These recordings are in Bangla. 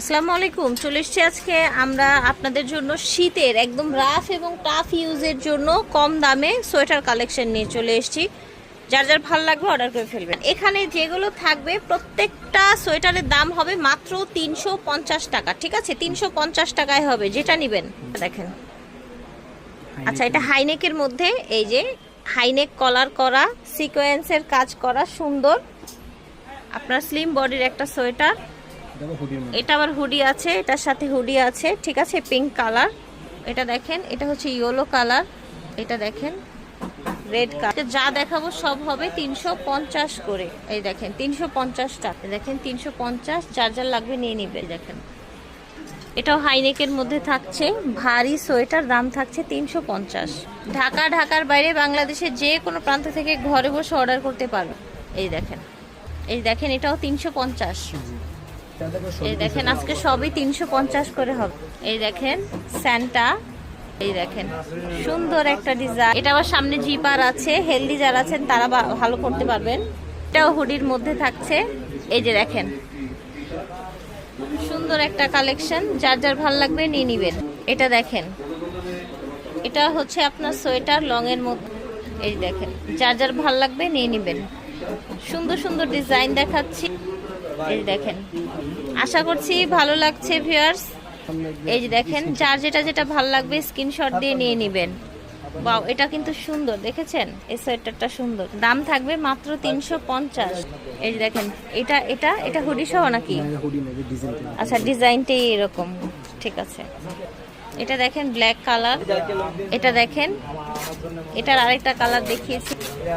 আসসালামু আলাইকুম। চলে এসেছি আজকে আমরা আপনাদের জন্য শীতের একদম রাফ এবং টাফ ইউজের জন্য কম দামে সোয়েটার কালেকশন নিয়ে চলে এসেছি। যার যার ভালো লাগবে অর্ডার করে ফেলবেন। এখানে যেগুলো থাকবে প্রত্যেকটা সোয়েটারের দাম হবে মাত্র 350 টাকা। ঠিক আছে, 350 টাকায় হবে যেটা নেবেন। দেখেন, আচ্ছা এটা হাইনেকের মধ্যে, এই যে হাইনেক কলার করা, সিকোয়েন্সের কাজ করা, সুন্দর আপনার স্লিম বডির একটা সোয়েটার। এটা আবার হুডি আছে, এটার সাথে হুডি আছে। ঠিক আছে, পিঙ্ক কালার। এটা দেখেন, এটা হচ্ছে ইয়েলো কালার। এটা দেখেন রেড কালার। যা দেখাবো সব হবে 350 করে। এই দেখেন 350 টাকা। দেখেন 350, যার যার লাগবে নিয়ে নিবে। দেখেন এটাও হাইনেকের মধ্যে থাকছে, ভারী সোয়েটার, দাম থাকছে 350। ঢাকার বাইরে বাংলাদেশের যে কোনো প্রান্ত থেকে ঘরে বসে অর্ডার করতে পারবে। এই দেখেন, এটাও 350। এই দেখেন আজকে সবই 350 করে হবে। এই দেখেন স্যান্টা, এই দেখেন সুন্দর একটা ডিজাইন। এটা আবার সামনে জিপার আছে, হেলদি যারা আছেন তারা ভালো করতে পারবেন। এটাও হুডির মধ্যে থাকছে। এই যে দেখেন সুন্দর একটা কালেকশন, যার যার ভালো লাগবে নিয়ে নিবেন। এটা দেখেন, এটা হচ্ছে আপনার সোয়েটার লং এর মধ্যে। এই দেখেন যার যার ভালো লাগবে নিয়ে নিবেন। সুন্দর সুন্দর ডিজাইন দেখাচ্ছি। এই দেখেন, আশা করছি ভালো লাগছে ভিউয়ার্স। এই যে দেখেন, যার যেটা ভালো লাগবে স্ক্রিনশট দিয়ে নিয়ে নেবেন। ওয়াও, এটা কিন্তু সুন্দর, দেখেছেন এই সোয়েটারটা সুন্দর। দাম থাকবে মাত্র 350। এই যে দেখেন, এটা হুডি সহ নাকি? আচ্ছা, ডিজাইনটাই এরকম। ঠিক আছে, এটা দেখেন ব্ল্যাক কালার। এটা দেখেন, এটার আরেকটা কালার দেখিয়েছি,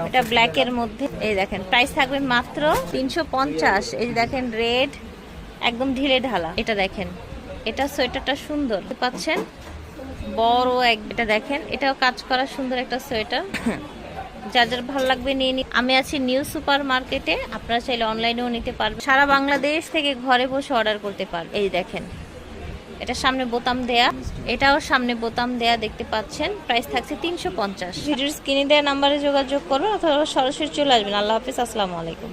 এটা ব্ল্যাকের মধ্যে। এই দেখেন প্রাইস থাকবে মাত্র 350। এই যে দেখেন রেড, একদম ঢিলে ঢালা। এটা দেখেন, এটা সোয়েটারটা সুন্দর পাচ্ছেন, বড় এটা দেখেন, এটাও কাজ করা সুন্দর একটা সোয়েটার। যার যার ভালো লাগবে নিয়ে নিন। আমি আছি নিউ সুপার মার্কেটে, আপনারা চাইলে অনলাইনেও নিতে পারবেন। সারা বাংলাদেশ থেকে ঘরে বসে অর্ডার করতে পারবেন। এই দেখেন, এটা সামনে বোতাম দেয়া, এটাও সামনে বোতাম দেয়া, দেখতে পাচ্ছেন। প্রাইস থাকছে 350। ভিডিওর স্ক্রিনে দেওয়া নাম্বারে যোগাযোগ করুন অথবা সরাসরি চলে আসবেন। আল্লাহ হাফিজ, আসসালামু আলাইকুম।